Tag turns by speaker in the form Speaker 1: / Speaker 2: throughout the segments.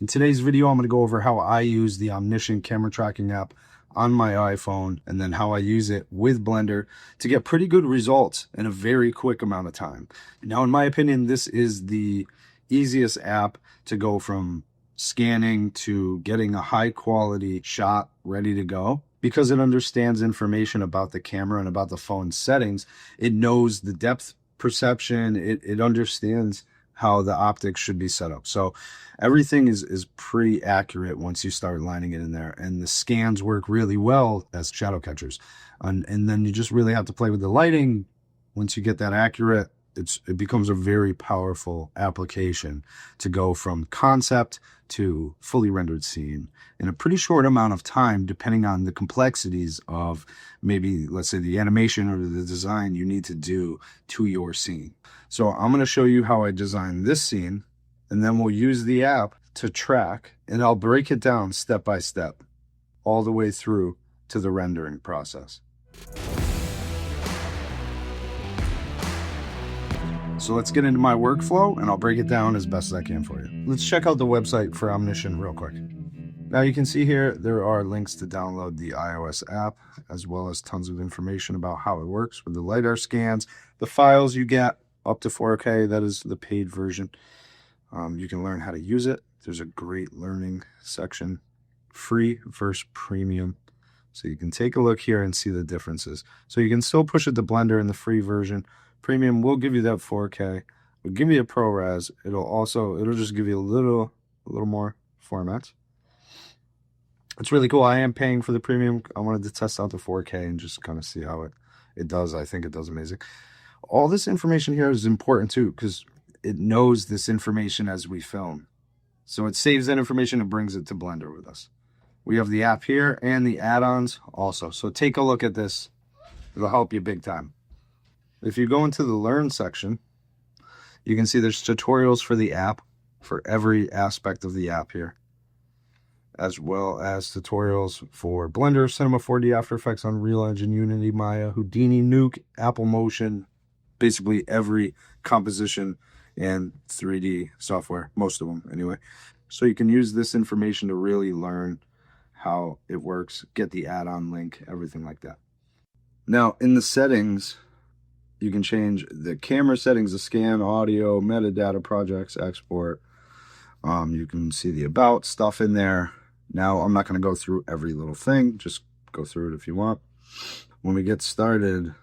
Speaker 1: In today's video, I'm going to go over how I use the Omniscient camera tracking app on my iPhone and then how I use it with Blender to get pretty good results in a very quick amount of time. Now, in my opinion, this is the easiest app to go from scanning to getting a high quality shot ready to go because it understands information about the camera and about the phone settings. It knows the depth perception. It understands how the optics should be set up. So everything is pretty accurate once you start lining it in there, and the scans work really well as shadow catchers. And then you just really have to play with the lighting. Once you get that accurate, it becomes a very powerful application to go from concept to fully rendered scene in a pretty short amount of time, depending on the complexities of maybe, let's say, the animation or the design you need to do to your scene. So I'm going to show you how I designed this scene, and then we'll use the app to track, and I'll break it down step by step all the way through to the rendering process. So let's get into my workflow, and I'll break it down as best as I can for you. Let's check out the website for Omniscient real quick. Now you can see here there are links to download the iOS app, as well as tons of information about how it works with the LiDAR scans, the files you get up to 4K. That is the paid version. You can learn how to use it. There's a great learning section, free versus premium. So you can take a look here and see the differences. So you can still push it to Blender in the free version. Premium will give you that 4K. It'll give you a ProRes. It'll just give you a little more formats. It's really cool. I am paying for the premium. I wanted to test out the 4K and just kind of see how it does. I think it does amazing. All this information here is important too, because it knows this information as we film. So it saves that information and brings it to Blender with us. We have the app here and the add-ons also. So take a look at this. It'll help you big time. If you go into the Learn section, you can see there's tutorials for the app, for every aspect of the app here, as well as tutorials for Blender, Cinema 4D, After Effects, Unreal Engine, Unity, Maya, Houdini, Nuke, Apple Motion, basically every composition and 3D software, most of them anyway. So you can use this information to really learn how it works, get the add-on link, everything like that. Now in the settings, you can change the camera settings, the scan, audio, metadata, projects, export. You can see the about stuff in there. Now, I'm not going to go through every little thing. Just go through it if you want. When we get started,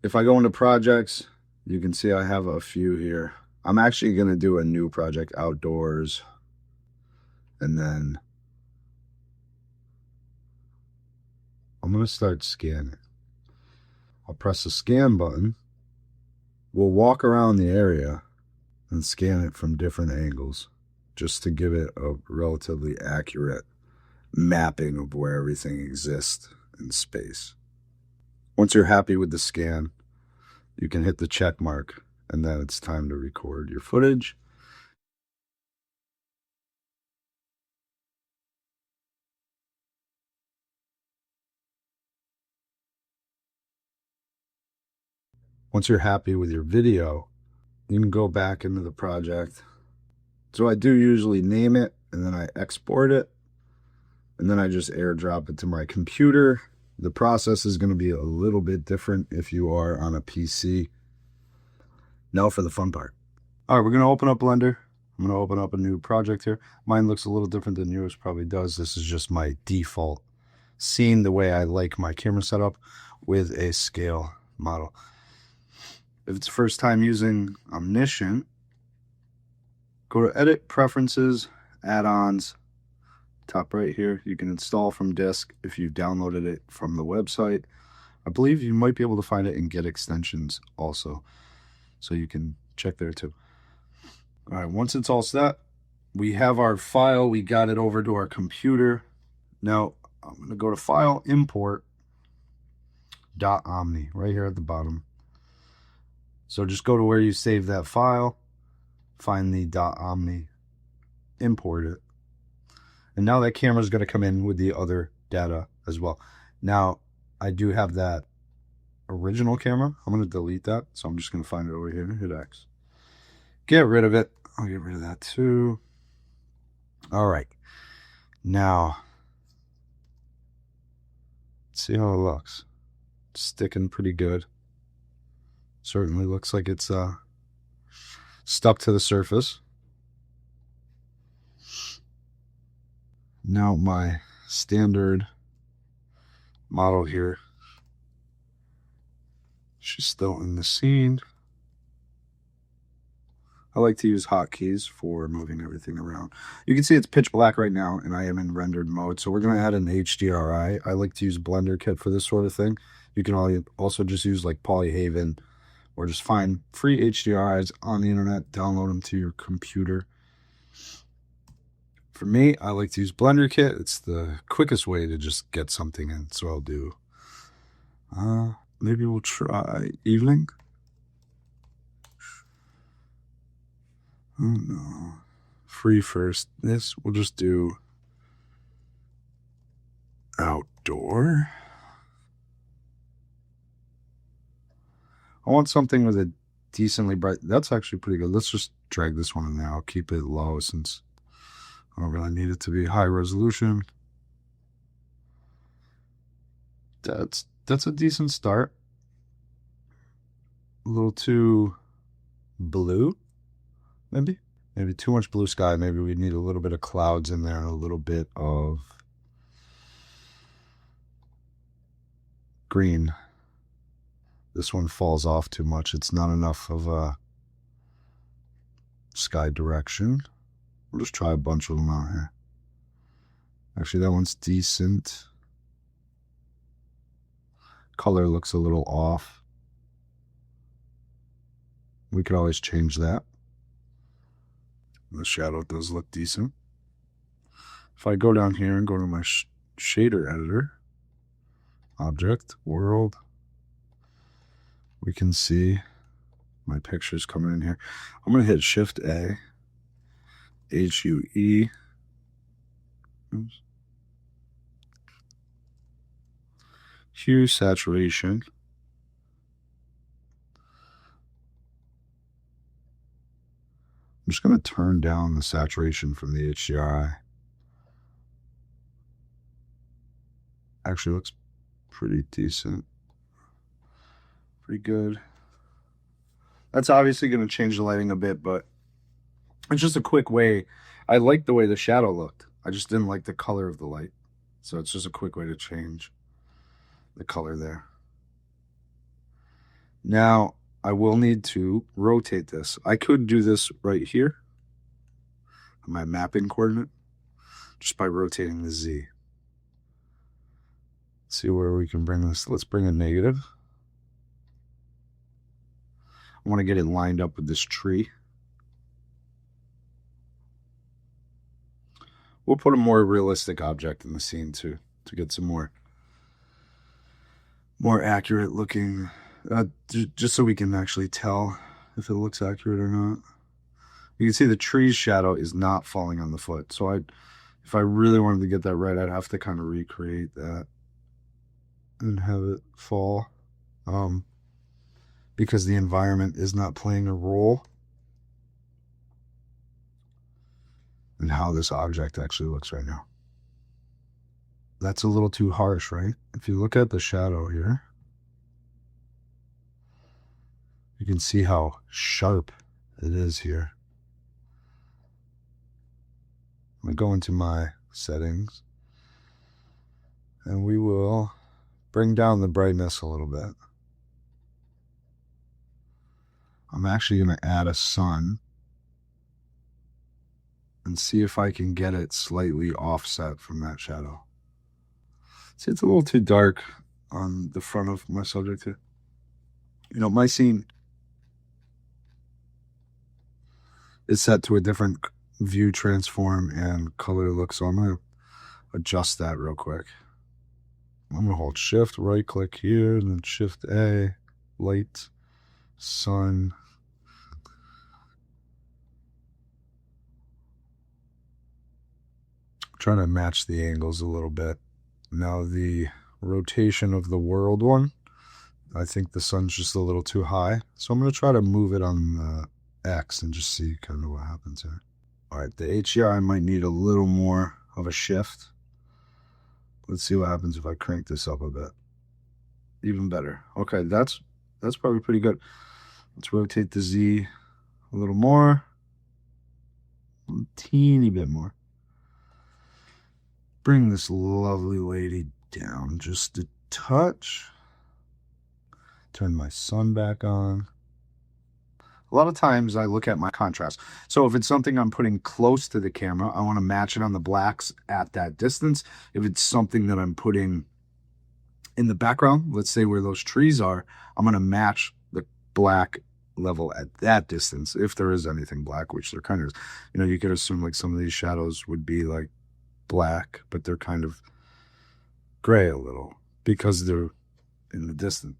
Speaker 1: if I go into projects, you can see I have a few here. I'm actually going to do a new project, outdoors. And then I'm going to start scanning. I'll press the scan button. We'll walk around the area and scan it from different angles just to give it a relatively accurate mapping of where everything exists in space. Once you're happy with the scan, you can hit the check mark, and then it's time to record your footage. Once you're happy with your video, you can go back into the project. So I do usually name it, and then I export it, and then I just airdrop it to my computer. The process is going to be a little bit different if you are on a PC. Now for the fun part. All right, we're going to open up Blender. I'm going to open up a new project here. Mine looks a little different than yours probably does. This is just my default scene, the way I like my camera setup with a scale model. If it's the first time using Omniscient, go to Edit, Preferences, Add-ons. Top right here, you can install from disk if you've downloaded it from the website. I believe you might be able to find it in Get Extensions also, so you can check there too. All right, once it's all set, we have our file. We got it over to our computer. Now I'm going to go to File, Import, .omni right here at the bottom. So just go to where you save that file, find the .omni, import it. And now that camera is going to come in with the other data as well. Now, I do have that original camera. I'm going to delete that. So I'm just going to find it over here. Hit X. Get rid of it. I'll get rid of that too. All right. Now, let's see how it looks. It's sticking pretty good. Certainly looks like it's stuck to the surface. Now my standard model here, she's still in the scene. I like to use hotkeys for moving everything around. You can see it's pitch black right now, and I am in rendered mode. So we're going to add an HDRI. I like to use Blenderkit for this sort of thing. You can also just use like Polyhaven, or just find free HDRIs on the internet, download them to your computer. For me, I like to use Blenderkit. It's the quickest way to just get something in, so I'll do. Maybe we'll try evening. Oh no. Free first. This, we'll just do outdoor. I want something with a decently bright. That's actually pretty good. Let's just drag this one in there. I'll keep it low since I don't really need it to be high resolution. That's a decent start. A little too blue, maybe too much blue sky. Maybe we need a little bit of clouds in there and a little bit of green. This one falls off too much. It's not enough of a sky direction. We'll just try a bunch of them out here. Actually, that one's decent. Color looks a little off. We could always change that. The shadow does look decent. If I go down here and go to my shader editor, object, world, we can see my pictures coming in here. I'm going to hit Shift A, HUE. Oops. Hue saturation. I'm just going to turn down the saturation from the HDRI. Actually looks pretty decent. Pretty good. That's obviously going to change the lighting a bit, but it's just a quick way. I like the way the shadow looked. I just didn't like the color of the light. So it's just a quick way to change the color there. Now, I will need to rotate this. I could do this right here, my mapping coordinate, just by rotating the Z. Let's see where we can bring this. Let's bring a negative. I want to get it lined up with this tree. We'll put a more realistic object in the scene too, to get some more accurate looking, just so we can actually tell if it looks accurate or not. You can see the tree's shadow is not falling on the foot. So if I really wanted to get that right, I'd have to kind of recreate that and have it fall, because the environment is not playing a role in how this object actually looks right now. That's a little too harsh, right? If you look at the shadow here, you can see how sharp it is here. I'm going to go into my settings, and we will bring down the brightness a little bit. I'm actually going to add a sun and see if I can get it slightly offset from that shadow. See, it's a little too dark on the front of my subject here. You know, my scene is set to a different view transform and color look, so I'm going to adjust that real quick. I'm going to hold Shift, right click here, and then Shift A, light, sun. Trying to match the angles a little bit. Now the rotation of the world one, I think the sun's just a little too high. So I'm going to try to move it on the X and just see kind of what happens here. All right, the HDRI might need a little more of a shift. Let's see what happens if I crank this up a bit. Even better. Okay, that's probably pretty good. Let's rotate the Z a little more. A teeny bit more. Bring this lovely lady down just a touch. Turn my sun back on. A lot of times I look at my contrast. So if it's something I'm putting close to the camera, I want to match it on the blacks at that distance. If it's something that I'm putting in the background, let's say where those trees are, I'm going to match the black level at that distance. If there is anything black, which there kind of is. You know, you could assume like some of these shadows would be like black, but they're kind of gray a little because they're in the distance.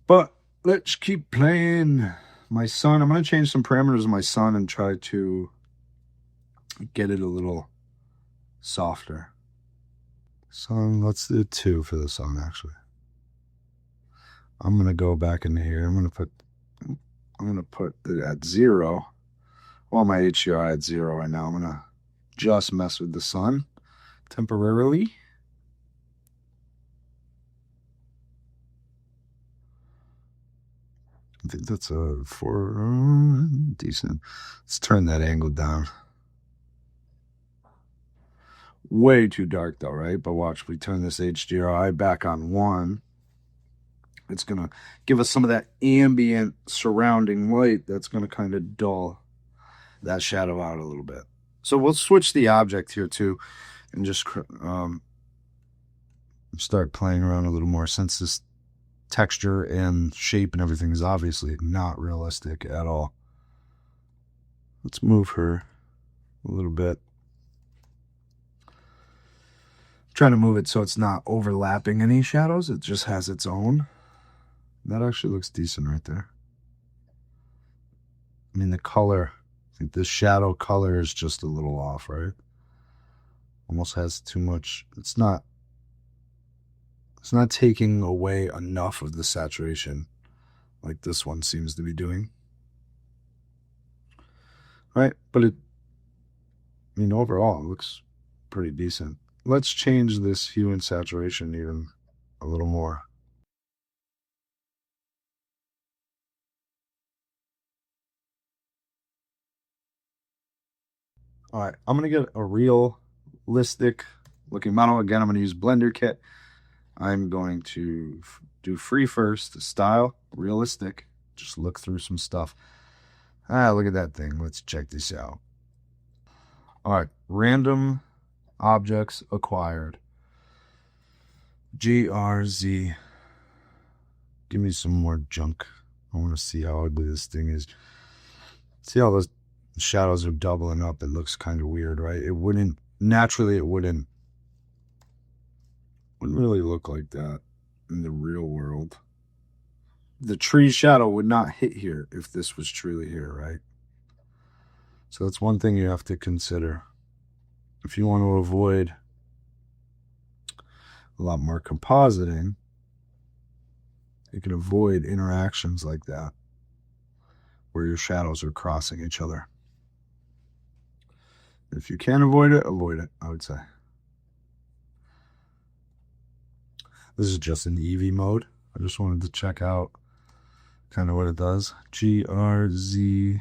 Speaker 1: But let's keep playing. My sun, I'm going to change some parameters of my sun and try to get it a little softer. Sun, let's do 2 for the sun, actually. I'm going to go back in here. I'm going to put it at 0. Well, my HDRI at 0 right now. I'm going to just mess with the sun temporarily. I think that's a 4, decent. Let's turn that angle down. Way too dark though, right? But watch, we turn this HDRI back on 1. It's going to give us some of that ambient surrounding light that's going to kind of dull that shadow out a little bit. So we'll switch the object here too and just start playing around a little more, since this texture and shape and everything is obviously not realistic at all. Let's move her a little bit. Trying to move it so it's not overlapping any shadows. It just has its own. That actually looks decent right there. I mean, the color, I think the shadow color is just a little off, right? Almost has too much. It's not taking away enough of the saturation like this one seems to be doing. Right? But I mean, overall, it looks pretty decent. Let's change this hue and saturation even a little more. All right, I'm going to get a realistic looking model. Again, I'm going to use Blenderkit. I'm going to do free first, style, realistic. Just look through some stuff. Look at that thing. Let's check this out. All right, random objects acquired. GRZ. Give me some more junk. I want to see how ugly this thing is. See how those shadows are doubling up? It looks kind of weird, right? It wouldn't really look like that in the real world. The tree shadow would not hit here if this was truly here, right? So that's one thing you have to consider. If you want to avoid a lot more compositing, you can avoid interactions like that where your shadows are crossing each other. If you can avoid it, I would say. This is just in EV mode. I just wanted to check out kind of what it does. GRZ.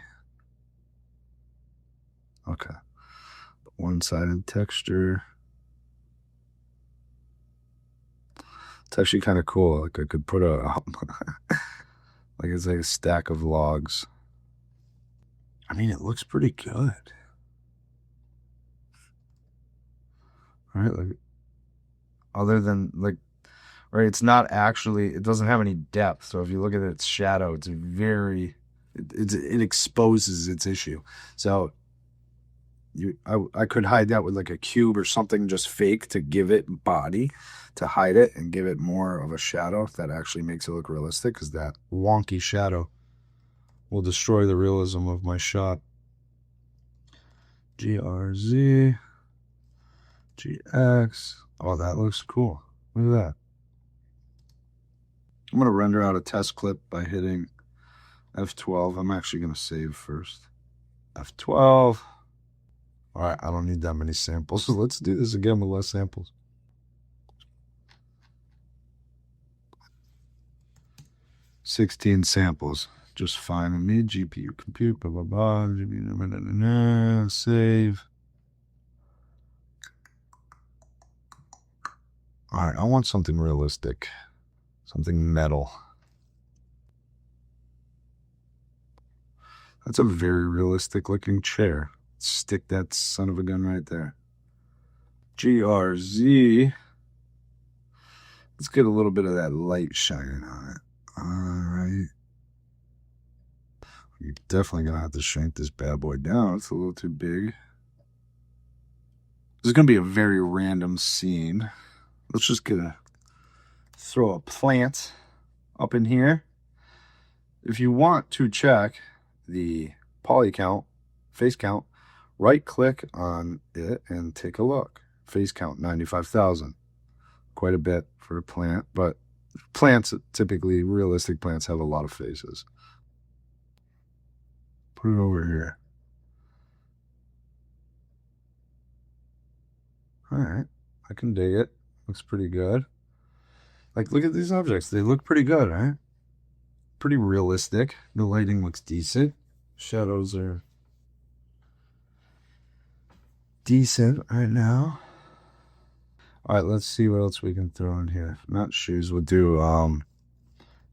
Speaker 1: Okay. One-sided texture. It's actually kind of cool. Like I could put like it's like a stack of logs. I mean, it looks pretty good. Right? Like, other than like, right, it's not actually, it doesn't have any depth. So if you look at its shadow, it's very, it exposes its issue. So I could hide that with like a cube or something just fake to give it body, to hide it and give it more of a shadow that actually makes it look realistic, because that wonky shadow will destroy the realism of my shot. GRZ, GX. Oh, that looks cool. Look at that. I'm going to render out a test clip by hitting F12. I'm actually going to save first. F12. All right, I don't need that many samples. So let's do this again with less samples. $16 samples. Just fine with me. GPU compute, blah, blah, blah. Save. All right, I want something realistic. Something metal. That's a very realistic looking chair. Stick that son of a gun right there. GRZ. Let's get a little bit of that light shining on it. All right. You're definitely going to have to shrink this bad boy down. It's a little too big. This is going to be a very random scene. Let's just throw a plant up in here. If you want to check the poly count, face count, right click on it and take a look. Face count 95,000. Quite a bit for a plant, but plants, typically realistic plants, have a lot of faces. Put it over here. All right, I can dig it. Looks pretty good. Like, look at these objects. They look pretty good, right? Pretty realistic. The lighting looks decent. Shadows are decent right now. All right, let's see what else we can throw in here. Not shoes. We'll do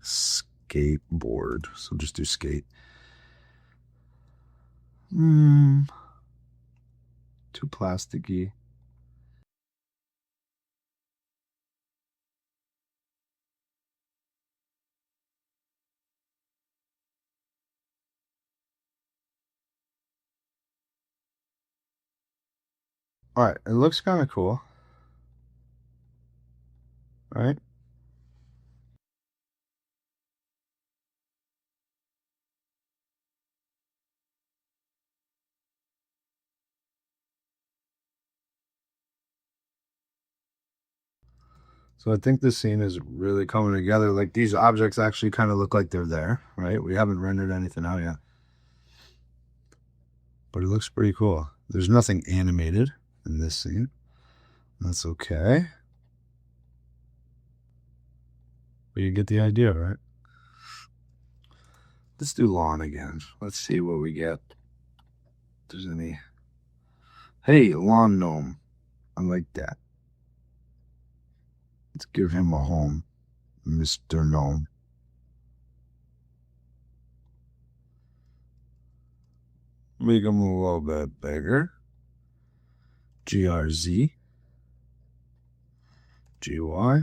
Speaker 1: skateboard. So just do skate. Too plasticky. All right, it looks kind of cool. All right. So I think this scene is really coming together. Like, these objects actually kind of look like they're there, right? We haven't rendered anything out yet. But it looks pretty cool. There's nothing animated in this scene. That's okay. But you get the idea, right? Let's do lawn again. Let's see what we get. If there's any. Hey, lawn gnome. I like that. Let's give him a home, Mr. Gnome. Make him a little bit bigger. GRZ. GY.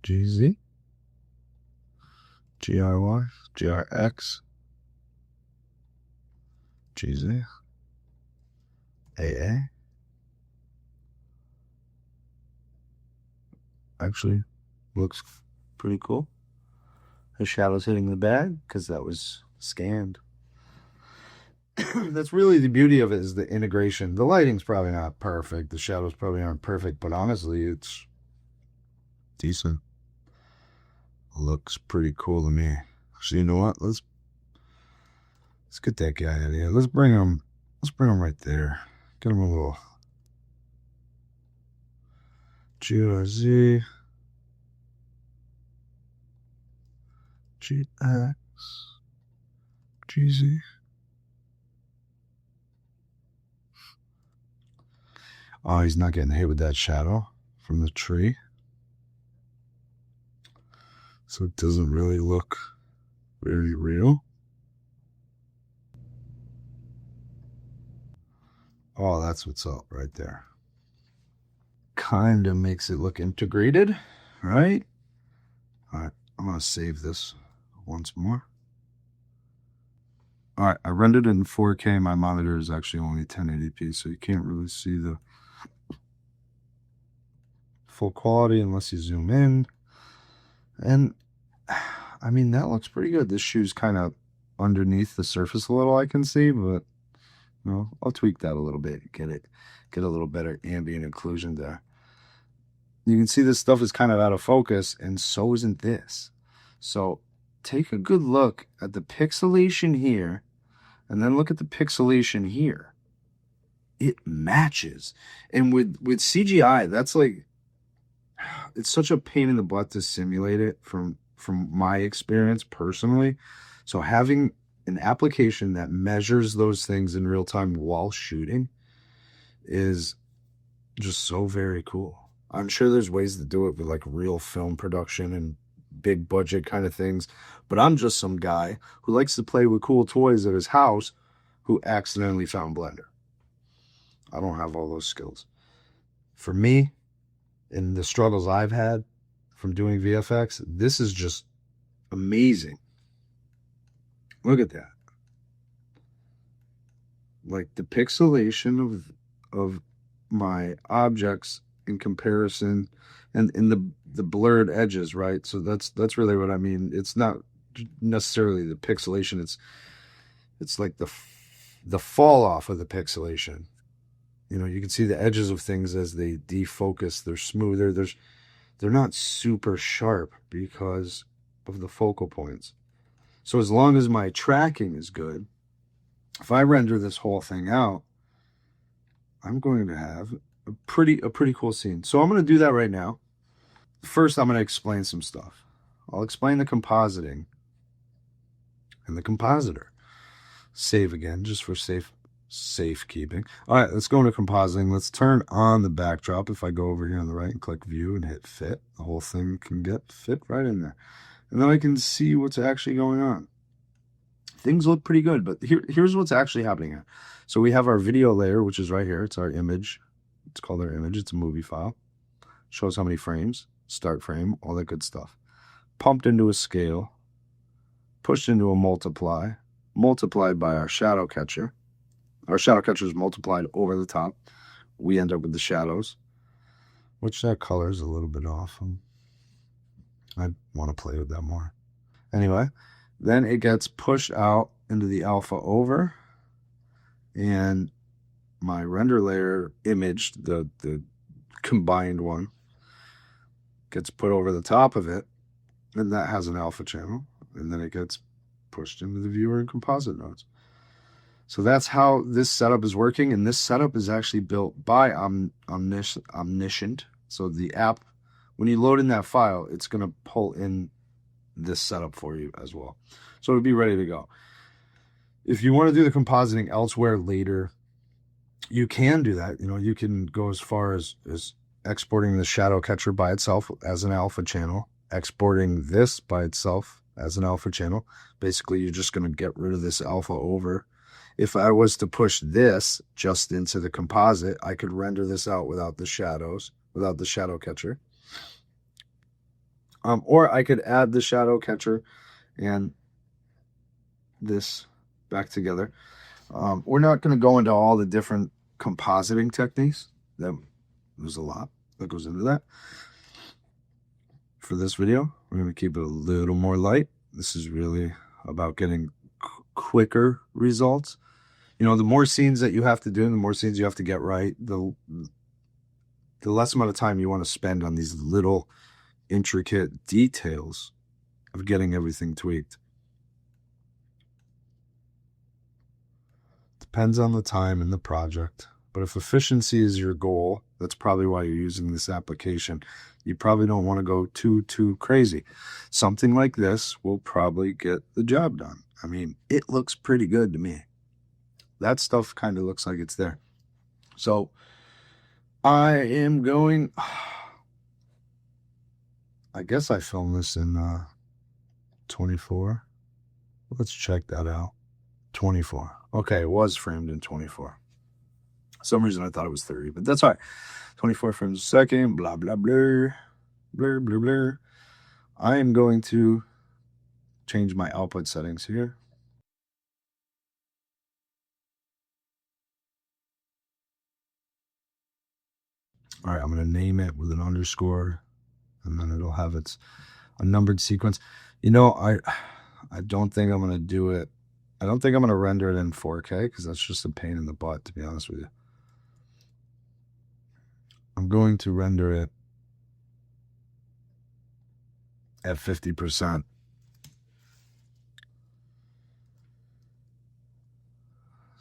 Speaker 1: GZ. GRY. GRX. GZ. AA. Actually, looks pretty cool. The shadow's hitting the bag because that was scanned. That's really the beauty of it, is the integration. The lighting's probably not perfect. The shadows probably aren't perfect, but honestly, it's decent. Looks pretty cool to me. So you know what? Let's get that guy out of here. Let's bring him right there. Get him a little GRZ. GX. GZ. Oh, he's not getting hit with that shadow from the tree. So it doesn't really look very real. Oh, that's what's up right there. Kind of makes it look integrated, right? All right, I'm going to save this once more. All right, I rendered it in 4K. My monitor is actually only 1080p, so you can't really see the full quality unless you zoom in. And I mean, that looks pretty good. This shoe's kind of underneath the surface a little, I can see, but you know, I'll tweak that a little bit, get a little better ambient occlusion there. You can see this stuff is kind of out of focus, and so isn't this. So take a good look at the pixelation here, and then look at the pixelation here. It matches. And with CGI, that's like, it's such a pain in the butt to simulate it from my experience personally. So having an application that measures those things in real time while shooting is just so very cool. I'm sure there's ways to do it with like real film production and big budget kind of things, but I'm just some guy who likes to play with cool toys at his house who accidentally found Blender. I don't have all those skills. For me, and the struggles I've had from doing VFX, this is just amazing. Look at that. Like the pixelation of my objects in comparison, and in the blurred edges, right? So that's really what I mean. It's not necessarily the pixelation, it's like the fall off of the pixelation. You know, you can see the edges of things as they defocus. They're smoother. They're not super sharp because of the focal points. So as long as my tracking is good, if I render this whole thing out, I'm going to have a pretty cool scene. So I'm going to do that right now. First, I'm going to explain some stuff. I'll explain the compositing and the compositor. Save again, just for safekeeping. All right, let's go into compositing. Let's turn on the backdrop. If I go over here on the right and click view and hit fit, the whole thing can get fit right in there. And then I can see what's actually going on. Things look pretty good, but here's what's actually happening here. So we have our video layer, which is right here. It's our image. It's called our image. It's a movie file. Shows how many frames, start frame, all that good stuff. Pumped into a scale, pushed into a multiply, multiplied by our shadow catcher. Our shadow catcher is multiplied over the top. We end up with the shadows, which that color is a little bit off. I want to play with that more. Anyway, then it gets pushed out into the alpha over, and my render layer image, the combined one, gets put over the top of it, and that has an alpha channel, and then it gets pushed into the viewer and composite nodes. So that's how this setup is working, and this setup is actually built by Omniscient. So the app, when you load in that file, it's going to pull in this setup for you as well. So it'll be ready to go. If you want to do the compositing elsewhere later, you can do that. You know, you can go as far as exporting the shadow catcher by itself as an alpha channel, exporting this by itself as an alpha channel. Basically, you're just going to get rid of this alpha over. If I was to push this just into the composite, I could render this out without the shadows, without the shadow catcher. Or I could add the shadow catcher and this back together. We're not going to go into all the different compositing techniques. There's a lot that goes into that. For this video, we're going to keep it a little more light. This is really about getting quicker results. You know, the more scenes that you have to do, the more scenes you have to get right, the less amount of time you want to spend on these little intricate details of getting everything tweaked. Depends on the time and the project. But if efficiency is your goal, that's probably why you're using this application. You probably don't want to go too crazy. Something like this will probably get the job done. I mean, it looks pretty good to me. That stuff kind of looks like it's there. So I am going, I guess I filmed this in 24. Let's check that out. 24. Okay, it was framed in 24. For some reason I thought it was 30, but that's all right. 24 frames a second, blah, blah, blah, blah, blah, blah. I am going to change my output settings here. All right, I'm going to name it with an underscore, and then it'll have a numbered sequence. You know, I don't think I'm going to do it. I don't think I'm going to render it in 4K because that's just a pain in the butt, to be honest with you. I'm going to render it at 50%.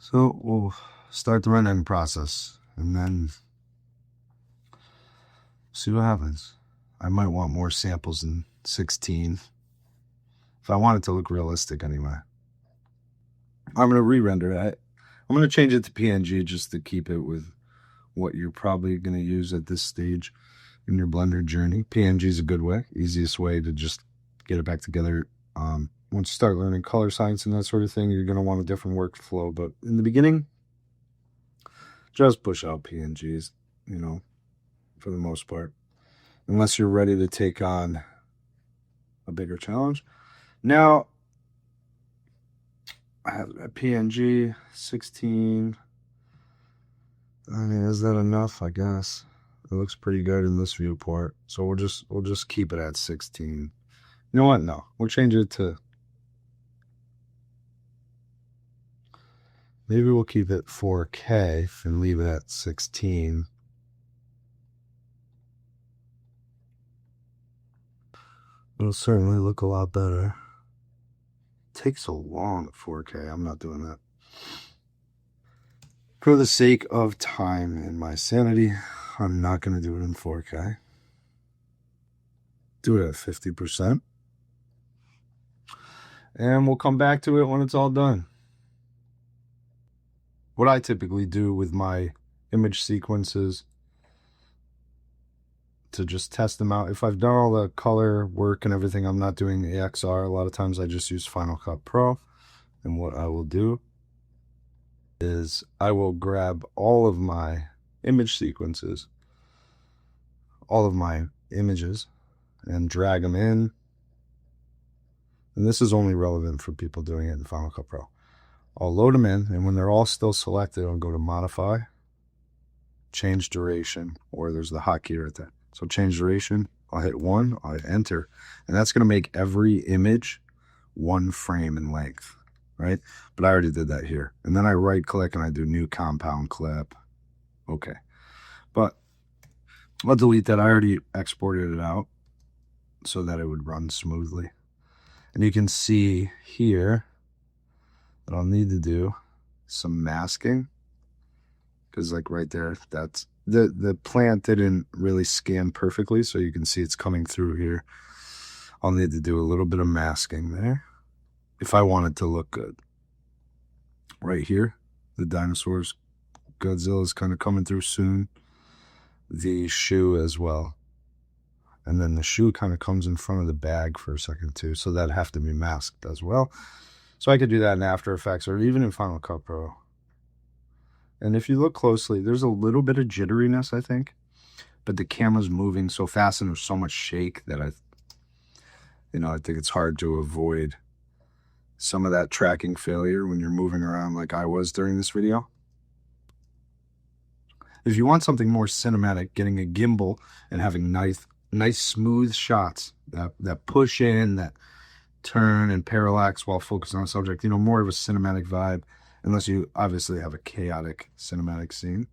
Speaker 1: So we'll start the rendering process and then see what happens. I might want more samples in 16 if I want it to look realistic anyway. I'm going to re-render it. I'm going to change it to PNG just to keep it with what you're probably going to use at this stage in your Blender journey. PNG is a good way, easiest way to just get it back together. Once you start learning color science and that sort of thing, you're going to want a different workflow. But in the beginning, just push out PNGs, you know, for the most part, unless you're ready to take on a bigger challenge. Now, I have a PNG 16. I mean, is that enough? I guess it looks pretty good in this viewport, so we'll just keep it at 16. You know what? No, we'll change it to. Maybe we'll keep it 4K and leave it at 16. It'll certainly look a lot better. It takes so long at 4K. I'm not doing that. For the sake of time and my sanity, I'm not going to do it in 4K. Do it at 50%. And we'll come back to it when it's all done. What I typically do with my image sequences to just test them out, if I've done all the color work and everything, I'm not doing AXR. A lot of times I just use Final Cut Pro. And what I will do is I will grab all of my image sequences, all of my images, and drag them in. And this is only relevant for people doing it in Final Cut Pro. I'll load them in, and when they're all still selected, I'll go to Modify, Change Duration, or there's the hotkey right there. So change duration, I'll hit 1, I'll hit Enter, and that's going to make every image 1 frame in length, right? But I already did that here. And then I right-click and I do New Compound Clip. Okay. But I'll delete that. I already exported it out so that it would run smoothly. And you can see here that I'll need to do some masking, because like right there, that's the plant didn't really scan perfectly, so you can see it's coming through here. I'll need to do a little bit of masking there if I want it to look good. Right here, the dinosaurs, Godzilla is kind of coming through soon. The shoe as well. And then the shoe kind of comes in front of the bag for a second too, so that'd have to be masked as well. So I could do that in After Effects or even in Final Cut Pro. And if you look closely, there's a little bit of jitteriness, I think, but the camera's moving so fast and there's so much shake that I think it's hard to avoid some of that tracking failure when you're moving around like I was during this video. If you want something more cinematic, getting a gimbal and having nice smooth shots that push in, that turn and parallax while focusing on a subject, more of a cinematic vibe, unless you obviously have a chaotic cinematic scene.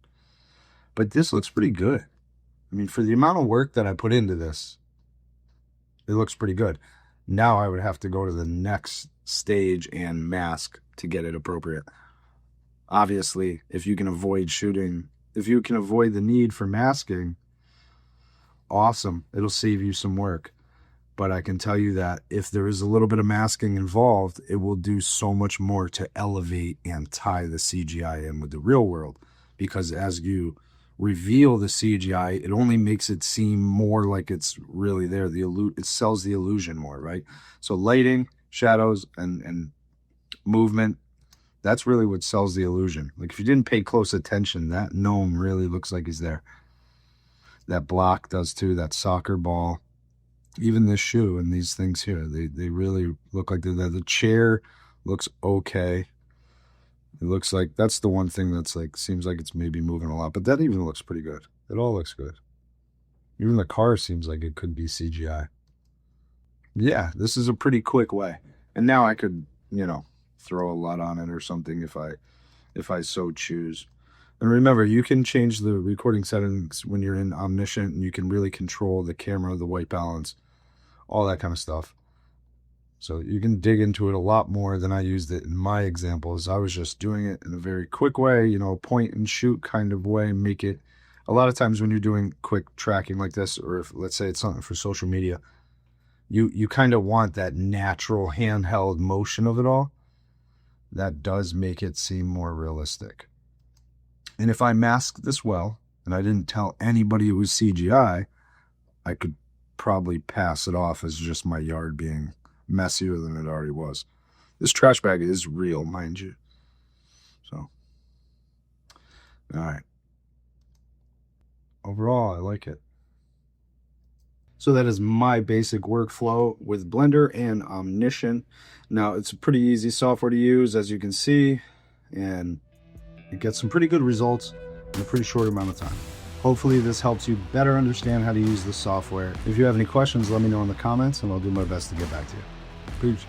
Speaker 1: But this looks pretty good. I mean, for the amount of work that I put into this, it looks pretty good. Now I would have to go to the next stage and mask to get it appropriate. Obviously, if you can avoid the need for masking, awesome. It'll save you some work. But I can tell you that if there is a little bit of masking involved, it will do so much more to elevate and tie the CGI in with the real world. Because as you reveal the CGI, it only makes it seem more like it's really there. It sells the illusion more, right? So lighting, shadows, and movement, that's really what sells the illusion. Like if you didn't pay close attention, that gnome really looks like he's there. That block does too, that soccer ball. Even this shoe and these things here, they really look like they're there. The chair looks okay. It looks like that's the one thing that's like, seems like it's maybe moving a lot, but that even looks pretty good. It all looks good. Even the car seems like it could be CGI. Yeah, this is a pretty quick way. And now I could, throw a LUT on it or something if I so choose. And remember, you can change the recording settings when you're in Omniscient, and you can really control the camera, the white balance, all that kind of stuff. So you can dig into it a lot more than I used it in my examples. I was just doing it in a very quick way, you know, point and shoot kind of way, make it. A lot of times when you're doing quick tracking like this, or if let's say it's something for social media, you kind of want that natural handheld motion of it all. That does make it seem more realistic. And if I masked this well, and I didn't tell anybody it was CGI, I could probably pass it off as just my yard being messier than it already was. This trash bag is real, mind you. So, all right. Overall, I like it. So that is my basic workflow with Blender and Omniscient. Now, it's a pretty easy software to use, as you can see, and it gets some pretty good results in a pretty short amount of time. Hopefully this helps you better understand how to use the software. If you have any questions, let me know in the comments and I'll do my best to get back to you. Peace.